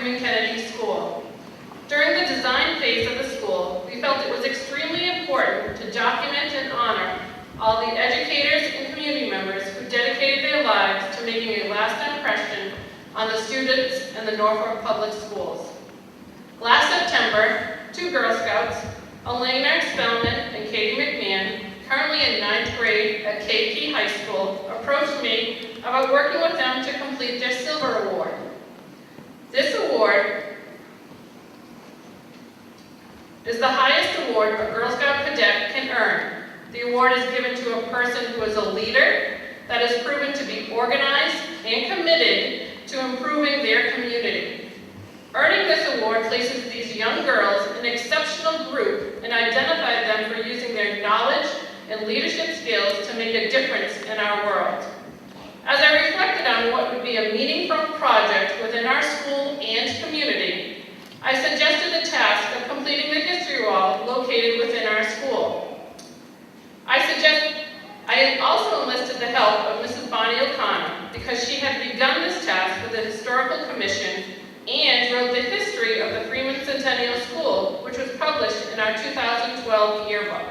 Freeman-Kennedy School. During the design phase of the school, we felt it was extremely important to document and honor all the educators and community members who dedicated their lives to making a lasting impression on the students in the Norfolk Public Schools. Last September, two Girl Scouts, Eleanor Spellman and Katie McMahon, currently in 9th grade at KP High School, approached me about working with them to complete their Silver Award. This award is the highest award a Girl Scout cadet can earn. The award is given to a person who is a leader that has proven to be organized and committed to improving their community. Earning this award places these young girls in an exceptional group and identifies them for using their knowledge and leadership skills to make a difference in our world. As I reflected on what would be a meaningful project within our school and community, I suggested the task of completing the history wall located within our school. I also enlisted the help of Mrs. Bonnie O'Connor because she had begun this task with the Historical Commission and wrote the history of the Freeman Centennial School, which was published in our 2012 yearbook.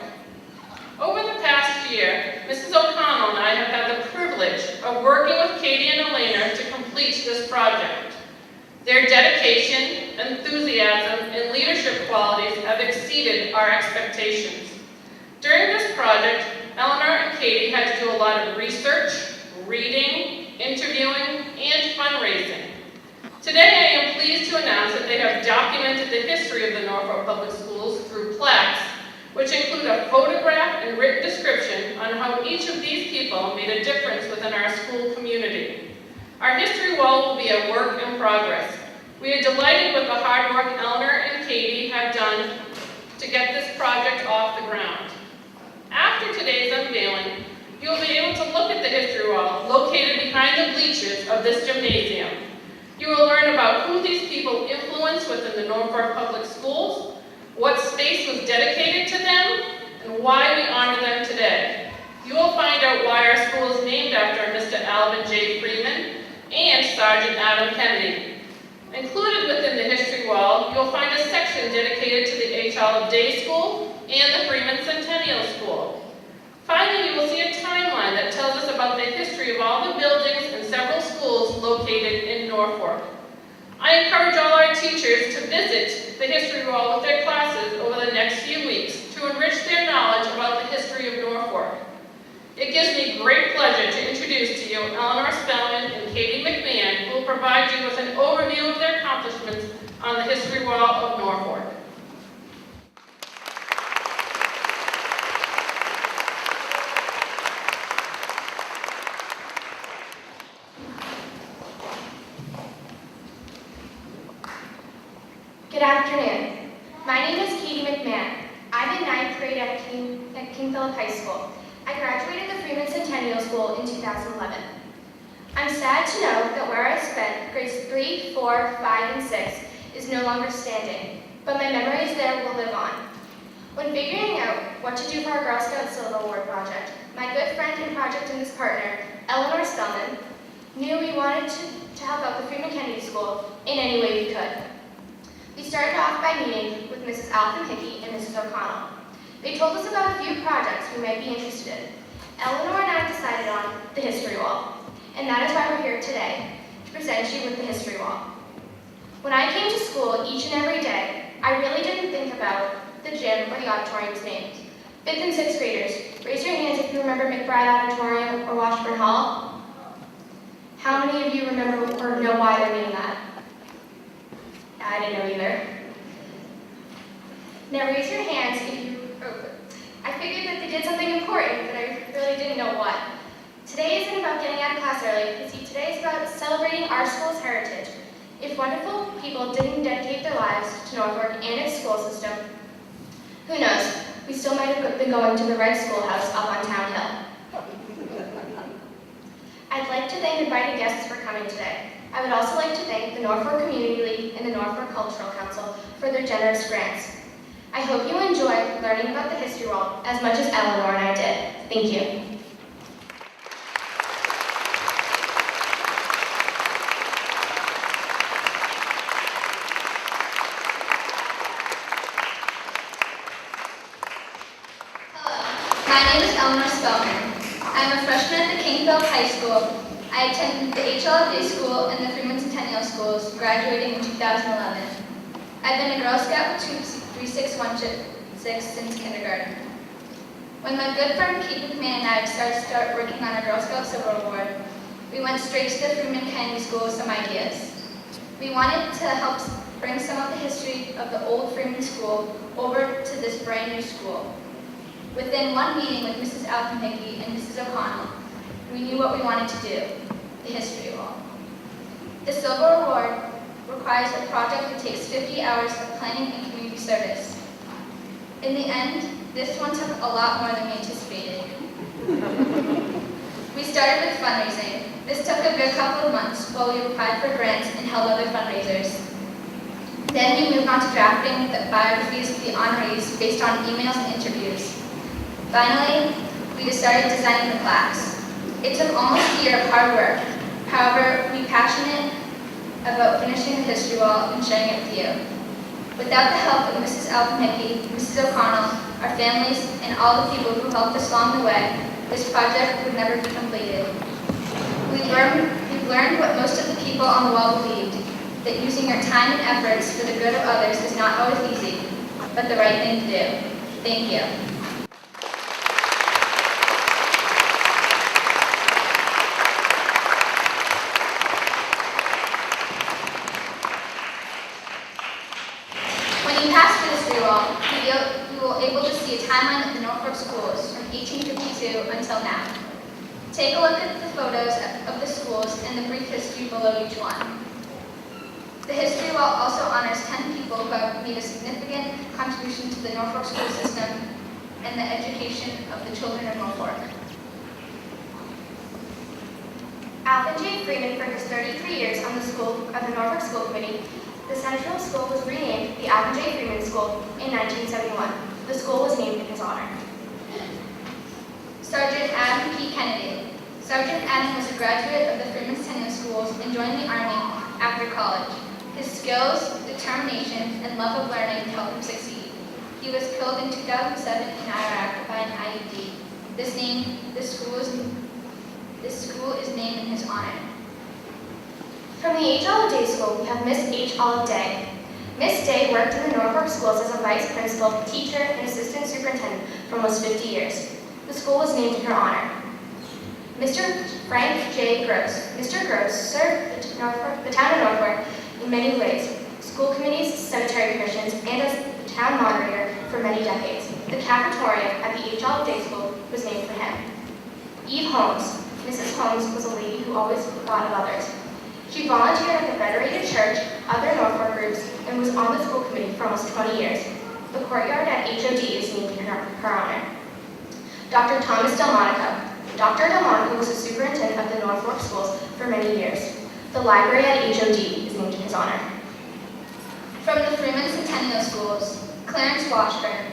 Over the past year, Mrs. O'Connell and I have had the privilege of working with Katie and Elena to complete this project. Their dedication, enthusiasm, and leadership qualities have exceeded our expectations. During this project, Eleanor and Katie had to do a lot of research, reading, interviewing, and fundraising. Today, I am pleased to announce that they have documented the history of the Norfolk Public Schools through plaques, which include a photograph and written description on how each of these people made a difference within our school community. Our history wall will be a work in progress. We are delighted with the hard work Eleanor and Katie have done to get this project off the ground. After today's unveiling, you will be able to look at the history wall located behind the bleachers of this gymnasium. You will learn about who these people influenced within the Norfolk Public Schools, what space was dedicated to them, and why we honor them today. You will find out why our school is named after Mr. Alvin J. Freeman and Sergeant Adam Kennedy. Included within the history wall, you'll find a section dedicated to the H. Olive Day School and the Freeman Centennial School. Finally, you will see a timeline that tells us about the history of all the buildings and several schools located in Norfolk. I encourage all our teachers to visit the history wall with their classes over the next few weeks to enrich their knowledge about the history of Norfolk. It gives me great pleasure to introduce to you Eleanor Spellman and Katie McMahon, who will provide you with an overview of their accomplishments on the history wall of Norfolk. Good afternoon. My name is Katie McMahon. I'm in 9th grade at King Philip High School. I graduated the Freeman Centennial School in 2011. I'm sad to know that where I spent grades 3, 4, 5, and 6 is no longer standing, but my memories there will live on. When figuring out what to do for our Girl Scout Silver Award project, my good friend and project in this partner, Eleanor Spellman, knew we wanted to help out the Freeman-Kennedy School in any way we could. We started off by meeting with Mrs. Altham-Hickey and Mrs. O'Connell. They told us about a few projects we might be interested in. Eleanor and I decided on the history wall, and that is why we're here today, to present you with the history wall. When I came to school each and every day, I really didn't think about the gym or the auditorium's names. 5th and 6th graders, raise your hands if you remember McBride Auditorium or Washburn Hall. How many of you remember or know why they're named that? I didn't know either. Now raise your hands if you... I figured that they did something important, but I really didn't know what. Today isn't about getting out of class early. You see, today is about celebrating our school's heritage. If wonderful people didn't dedicate their lives to Norfolk and its school system, who knows, we still might have been going to the Red Schoolhouse up on Town Hill. I'd like to thank invited guests for coming today. I would also like to thank the Norfolk Community League and the Norfolk Cultural Council for their generous grants. I hope you enjoyed learning about the history wall as much as Eleanor and I did. Thank you. freshman at the King Philip High School, I attended the HLFA school and the Freeman Centennial schools, graduating in 2011. I've been a Girl Scout with Troop 3616 since kindergarten. When my good friend Kate McMahon and I decided to start working on our Girl Scout Silver Award, we went straight to the Freeman-Kennedy school with some ideas. We wanted to help bring some of the history of the old Freeman school over to this brand new school. Within one meeting with Mrs. Altham-Hickey and Mrs. O'Connell, we knew what we wanted to do, the history wall. The Silver Award requires a project that takes 50 hours of planning and community service. In the end, this one took a lot more than we anticipated. We started with fundraising. This took a good couple of months while we applied for grants and held other fundraisers. Then we moved on to drafting the biographies of the honorees based on emails and interviews. Finally, we decided designing the plaques. It took almost a year of hard work. However, we're passionate about finishing the history wall and sharing it with you. Without the help of Mrs. Altham-Hickey, Mrs. O'Connell, our families, and all the people who helped us along the way, this project would never be completed. We've learned what most of the people on the wall believed, that using your time and efforts for the good of others is not always easy, but the right thing to do. Thank you. When you pass through this wall, you will able to see a timeline of the Norfolk schools from 1852 until now. Take a look at the photos of the schools and the brief history below each one. The history wall also honors 10 people who have made a significant contribution to the Norfolk school system and the education of the children of Norfolk. Alvin J. Freeman, for his 33 years on the Norfolk School Committee, the Central School was renamed the Alvin J. Freeman School in 1971. The school was named in his honor. Sergeant Adam P. Kennedy. Sergeant Adam was a graduate of the Freeman-Centennial schools and joined the Army after college. His skills, determination, and love of learning helped him succeed. He was killed in 2007 in Iraq by an IED. This school is named in his honor. From the H. Olive Day School, we have Miss H. Olive Day. Miss Day worked in the Norfolk schools as a vice principal, teacher, and assistant superintendent for almost 50 years. The school was named in her honor. Mr. Frank J. Gross. Mr. Gross served the town of Norfolk in many ways, school committees, cemetery commissions, and as the town moderator for many decades. The cafeteria at the H. Olive Day School was named for him. Eve Holmes. Mrs. Holmes was a lady who always thought of others. She volunteered at the Federated Church, other Norfolk groups, and was on the school committee for almost 20 years. The courtyard at HOD is named in her honor. Dr. Thomas Delmonico. Dr. Delmonico was the superintendent of the Norfolk schools for many years. The library at HOD is named in his honor. From the Freeman Centennial Schools, Clarence Washburn.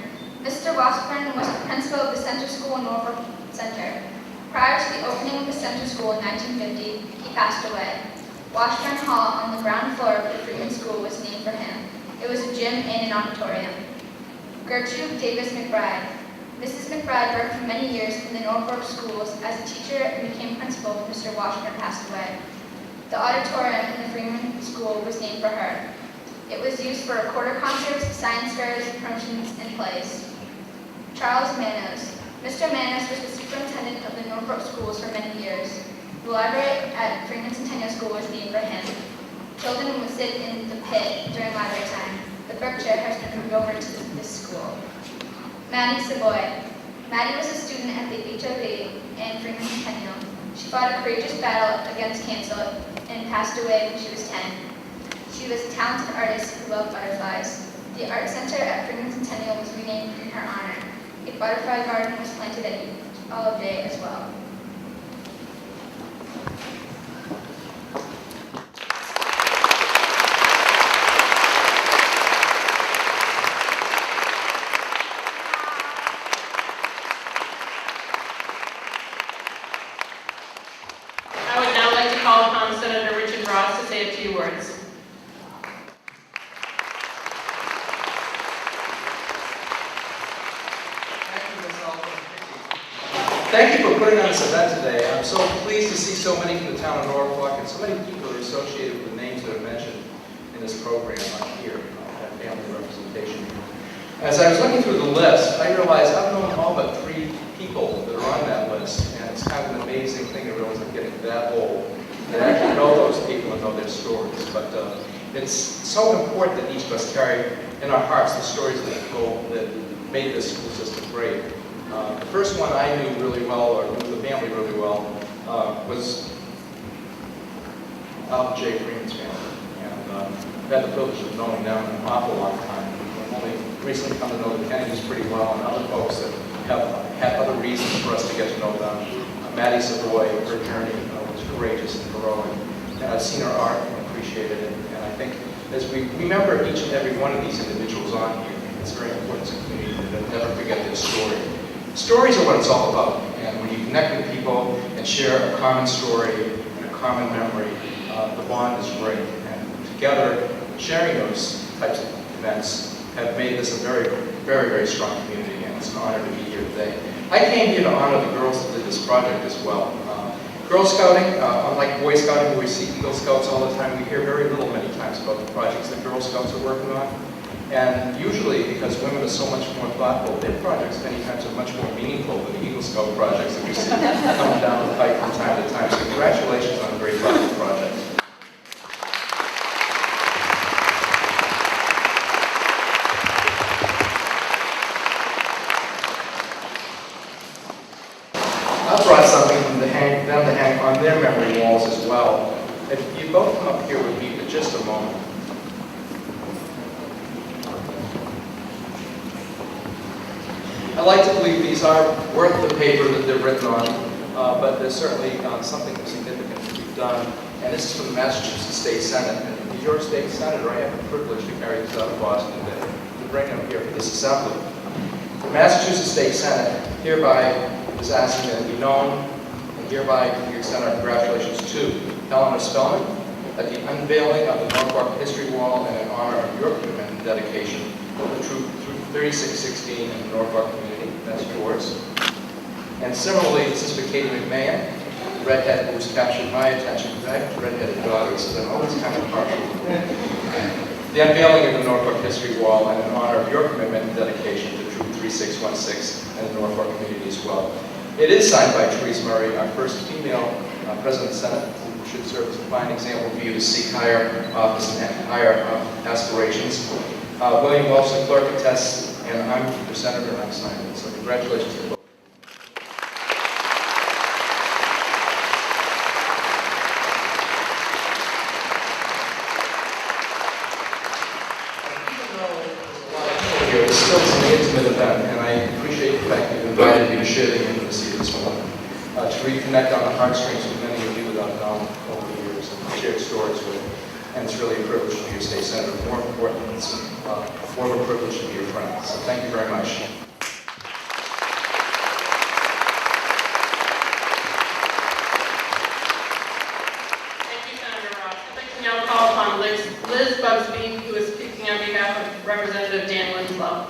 Mr. Washburn was the principal of the Center School in Norfolk Center. Prior to the opening of the Center School in 1950, he passed away. Washburn Hall on the ground floor of the Freeman School was named for him. It was a gym and an auditorium. Gertrude Davis McBride. Mrs. McBride worked for many years in the Norfolk schools as a teacher and became principal when Mr. Washburn passed away. The auditorium in the Freeman School was named for her. It was used for quarter concerts, science fairs, promotions, and plays. Charles Manos. Mr. Manos was the superintendent of the Norfolk schools for many years. The library at Freeman Centennial School was named for him. Children would sit in the pit during library time. The Berkshire has been moved over to this school. Maddie Savoy. Maddie was a student at the HOV and Freeman Centennial. She fought a courageous battle against cancer and passed away when she was 10. She was a talented artist who loved butterflies. The art center at Freeman Centennial was renamed in her honor. A butterfly garden was planted at Olive Day as well. I would now like to call upon Senator Richard Ross to say a few words. Thank you for putting on this event today. I'm so pleased to see so many from the town of Norfolk and so many people that are associated with the names that are mentioned in this program here at Family Representation. As I was looking through the list, I realized I've known all but 3 people that are on that list, and it's kind of an amazing thing to realize I'm getting that old, that I actually know those people and know their stories. But it's so important that each of us carry in our hearts the stories that made this school system great. The first one I knew really well, or knew the family really well, was Alvin J. Freeman's family. And I've had the privilege of knowing them an awful long time. I've only recently come to know the Kennedys pretty well, and other folks that have had other reasons for us to get to know them. Maddie Savoy, her journey was courageous and heroic, and I've seen her art and appreciated it. And I think as we remember each and every one of these individuals on here, it's very important to the community to never forget their story. Stories are what it's all about, and when you connect with people and share a common story and a common memory, the bond is great. And together, sharing those types of events have made this a very, very, very strong community, and it's an honor to be here today. I came here to honor the girls that did this project as well. Girl Scouting, unlike Boy Scouting, where we see Eagle Scouts all the time, we hear very little many times about the projects that Girl Scouts are working on. And usually, because women are so much more thoughtful, their projects many times are much more meaningful than the Eagle Scout projects that we see coming down the pike from time to time. So congratulations on a very thoughtful project. I brought something for them to hang on their memory walls as well. If you both come up here with me for just a moment. I like to believe these are worth the paper that they're written on, but there's certainly something significant that we've done, and this is from the Massachusetts State Senate. And as your state senator, I have the privilege to carry this out of Boston today, to bring them here for this assembly. The Massachusetts State Senate hereby is asking that it be known, and hereby we extend our congratulations to Eleanor Spellman at the unveiling of the Norfolk History Wall and in honor of your commitment and dedication to Troop 3616 in the Norfolk community. That's yours. And similarly, this is for Katie McMahon, the redhead who's captured my attention, because I have redheaded daughters, so I'm always kind of partial. The unveiling of the Norfolk History Wall and in honor of your commitment and dedication to Troop 3616 and the Norfolk community as well. It is signed by Therese Murray, our first female President of the Senate, who should serve as a fine example for you to seek higher office and higher aspirations. William Welch, the clerk, attests, and I'm the senator, and I'm signing it. So congratulations to both. It's still an intimate event, and I appreciate the fact that you've invited me to share the intimacy of this moment, to reconnect on the heartstrings with many of you that I've known over the years and shared stories with. And it's really a privilege to be your state senator. More important, it's more of a privilege to be your friend. So thank you very much. Thank you, Senator Ross. I'd like to now call upon Liz Bugbee, who is speaking on behalf of Representative Dan Winslow.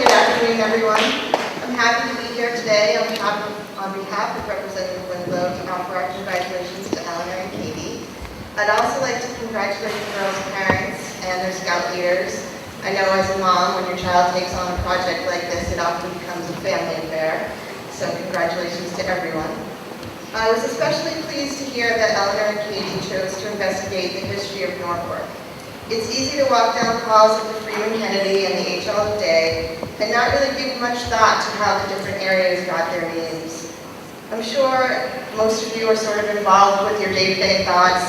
Good afternoon, everyone. I'm happy to be here today on behalf of Representative Winslow to offer our congratulations to Eleanor and Katie. I'd also like to congratulate the girls' parents and their scout leaders. I know as a mom, when your child takes on a project like this, it often becomes a family affair. So congratulations to everyone. I was especially pleased to hear that Eleanor and Katie chose to investigate the history of Norfolk. It's easy to walk down the halls of the Freeman-Kennedy and the HL today and not really give much thought to how the different areas got their names. I'm sure most of you are sort of involved with your day-to-day thoughts,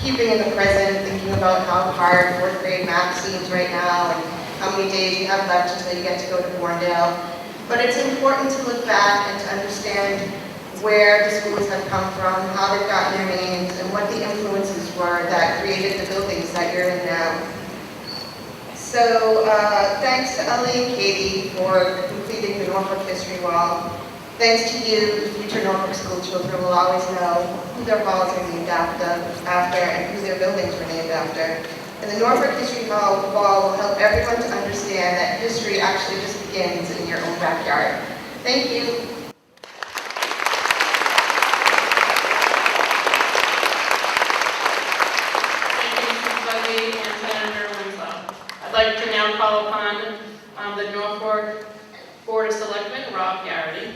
keeping in the present, thinking about how hard 4th grade math seems right now and how many days you have left until you get to go to Borndale. But it's important to look back and to understand where the schools have come from, how they've gotten their names, and what the influences were that created the buildings that you're in now. So thanks to Ellie and Katie for completing the Norfolk History Wall. Thanks to you, the future Norfolk school children will always know who their halls are named after and who their buildings were named after. And the Norfolk History Wall will help everyone to understand that history actually just begins in your own backyard. Thank you. Bugbee and Senator Winslow. I'd like to now call upon the Norfolk Board of Selectmen, Rob Garrity.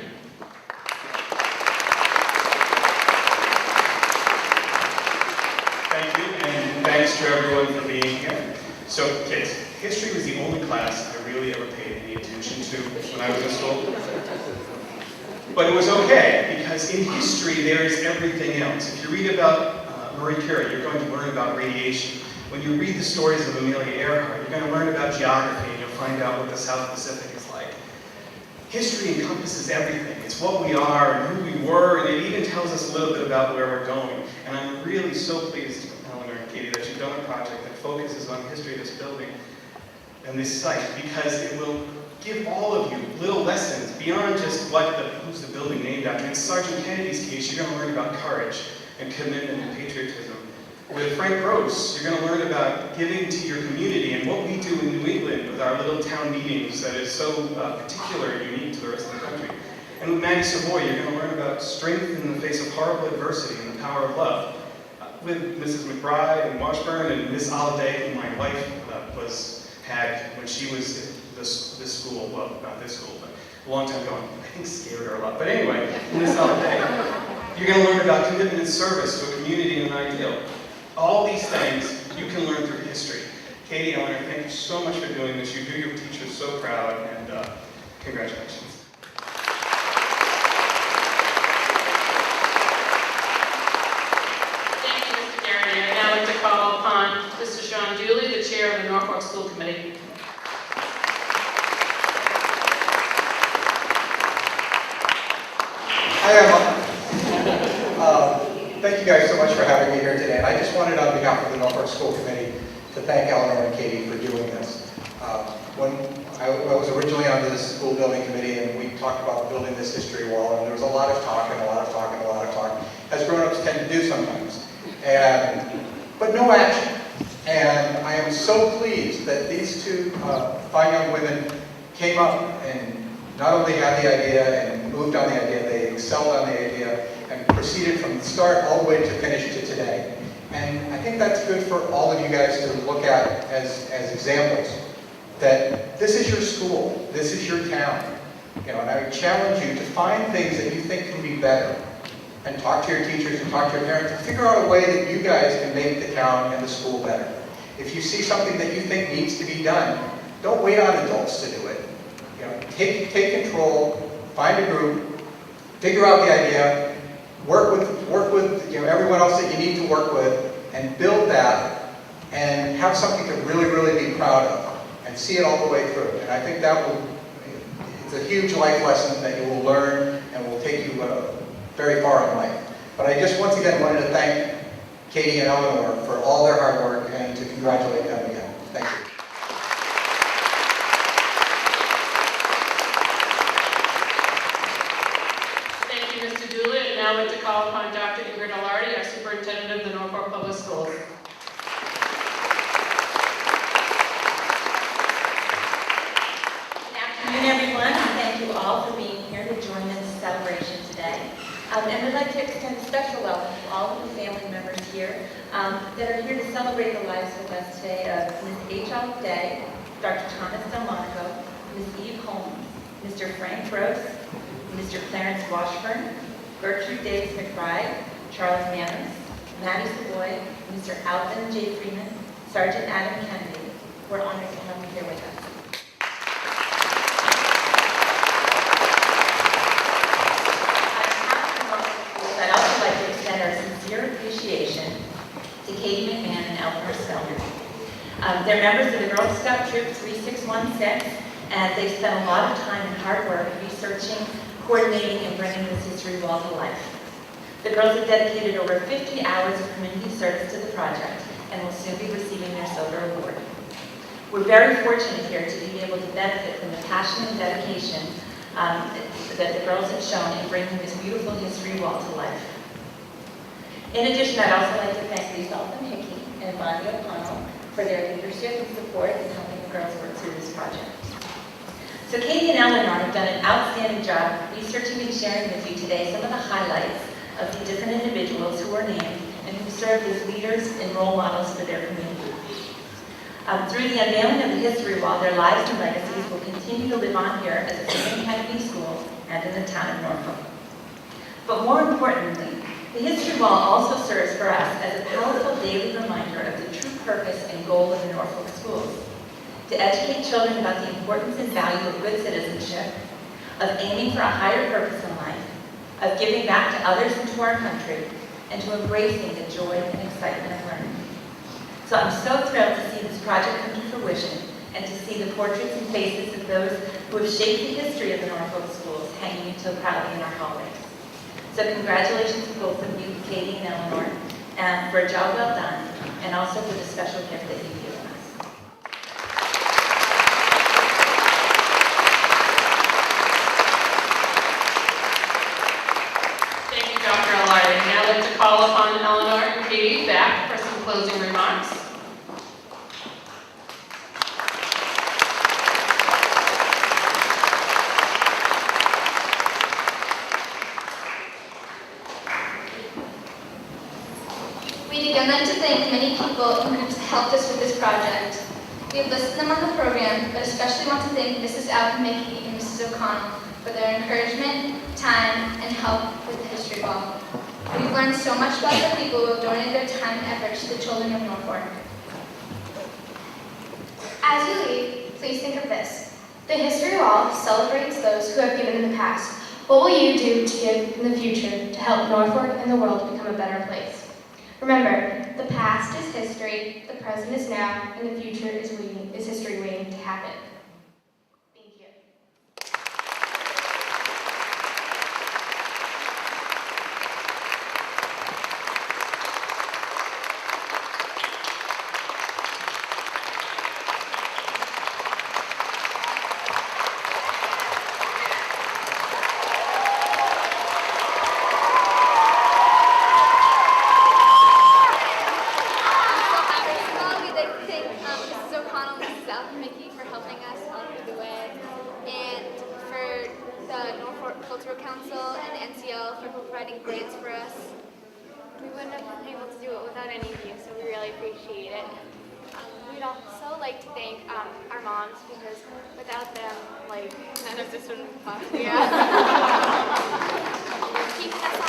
Thank you, and thanks to everyone for being here. So, kids, history was the only class I really ever paid any attention to when I was in school. But it was okay, because in history there is everything else. If you read about Marie Curie, you're going to learn about radiation. When you read the stories of Amelia Earhart, you're going to learn about geography, and you'll find out what the South Pacific is like. History encompasses everything. It's what we are and who we were, and it even tells us a little bit about where we're going. And I'm really so pleased, Eleanor and Katie, that you've done a project that focuses on the history of this building and this site, because it will give all of you little lessons beyond just who's the building named after. In Sergeant Kennedy's case, you're going to learn about courage and commitment and patriotism. With Frank Gross, you're going to learn about giving to your community and what we do in New England with our little town meetings that is so particular and unique to the rest of the country. And with Maddie Savoy, you're going to learn about strength in the face of horrible adversity and the power of love. With Mrs. McBride and Washburn and Miss Alday, who my wife had when she was at this school, well, not this school, but a long time ago. I think scared her a lot. But anyway, Miss Alday, you're going to learn about commitment and service to a community and an ideal. All these things you can learn through history. Katie, Eleanor, thank you so much for doing this. You do your teachers so proud, and congratulations. Thank you, Mr. Garrity. I'd now like to call upon Mr. Shawn Dooley, the chair of the Norfolk School Committee. Hi, Emma. Thank you guys so much for having me here today. And I just wanted, on behalf of the Norfolk School Committee, to thank Eleanor and Katie for doing this. When I was originally on this school building committee, and we talked about building this history wall, and there was a lot of talk and a lot of talk and a lot of talk, as grown-ups tend to do sometimes, but no action. And I am so pleased that these two fine young women came up and not only had the idea and moved on the idea, they excelled on the idea and proceeded from the start all the way to finish to today. And I think that's good for all of you guys to look at as examples, that this is your school, this is your town. And I would challenge you to find things that you think can be better, and talk to your teachers and talk to your parents and figure out a way that you guys can make the town and the school better. If you see something that you think needs to be done, don't wait on adults to do it. Take control, find a group, figure out the idea, work with everyone else that you need to work with, and build that, and have something to really, really be proud of, and see it all the way through. And I think it's a huge life lesson that you will learn and will take you very far in life. But I just once again wanted to thank Katie and Eleanor for all their hard work, and to congratulate them again. Thank you. Thank you, Mr. Dooley. And now I'd like to call upon Dr. Ingrid Alardi, our superintendent of the Norfolk Public Schools. Good afternoon, everyone, and thank you all for being here to join in this celebration today. And I'd like to extend a special welcome to all of the family members here that are here to celebrate the lives with us today of Ms. H.L. Day, Dr. Thomas Delmonico, Ms. Eve Holmes, Mr. Frank Gross, Mr. Clarence Washburn, Gertrude Davis McBride, Charles Manners, Maddie Savoy, Mr. Alvin J. Freeman, Sergeant Adam Kennedy. We're honored to have you here with us. I'd also like to extend our sincere appreciation to Katie McMahon and Eleanor Spellman. They're members of the Girl Scout Troop 3616, and they've spent a lot of time and hard work researching, coordinating, and bringing this history wall to life. The girls have dedicated over 50 hours of community service to the project and will soon be receiving their silver award. We're very fortunate here to be able to benefit from the passion and dedication that the girls have shown in bringing this beautiful history wall to life. In addition, I'd also like to thank Altham-Hickey and Bonnie O'Connell for their leadership and support in helping the girls work through this project. So Katie and Eleanor have done an outstanding job researching and sharing with you today some of the highlights of the different individuals who were named and who served as leaders and role models for their community. Through the unveiling of the history wall, their lives and legacies will continue to live on here as a Freeman-Kennedy school and in the town of Norfolk. But more importantly, the history wall also serves for us as a powerful daily reminder of the true purpose and goal of the Norfolk schools: to educate children about the importance and value of good citizenship, of aiming for a higher purpose in life, of giving back to others and to our country, and to embracing the joy and excitement of learning. So I'm so thrilled to see this project come to fruition and to see the portraits and faces of those who have shaped the history of the Norfolk schools hanging so proudly in our hallways. So congratulations to both of you, Katie and Eleanor, for a job well done, and also for the special gift that you've given us. Thank you, Dr. Elliott. Now I'd like to call upon Eleanor and Katie back for some closing remarks. We'd again like to thank many people who have helped us with this project. We have listed them on the program, but especially want to thank Mrs. Altham-Hickey and Mrs. O'Connell for their encouragement, time, and help with the history wall. We've learned so much about the people who have donated their time and effort to the children of Norfolk. As you leave, please think of this. The history wall celebrates those who have given in the past. What will you do to give in the future to help Norfolk and the world become a better place? Remember, the past is history, the present is now, and the future is history waiting to happen. Thank you. We'd like to thank Mrs. O'Connell and Mrs. Altham-Hickey for helping us all through the way, and for the Norfolk Cultural Council and the NCL for providing grants for us. We wouldn't have been able to do it without any of you, so we really appreciate it. We'd also like to thank our moms, because without them, none of this would have been possible. Yeah. Keeping us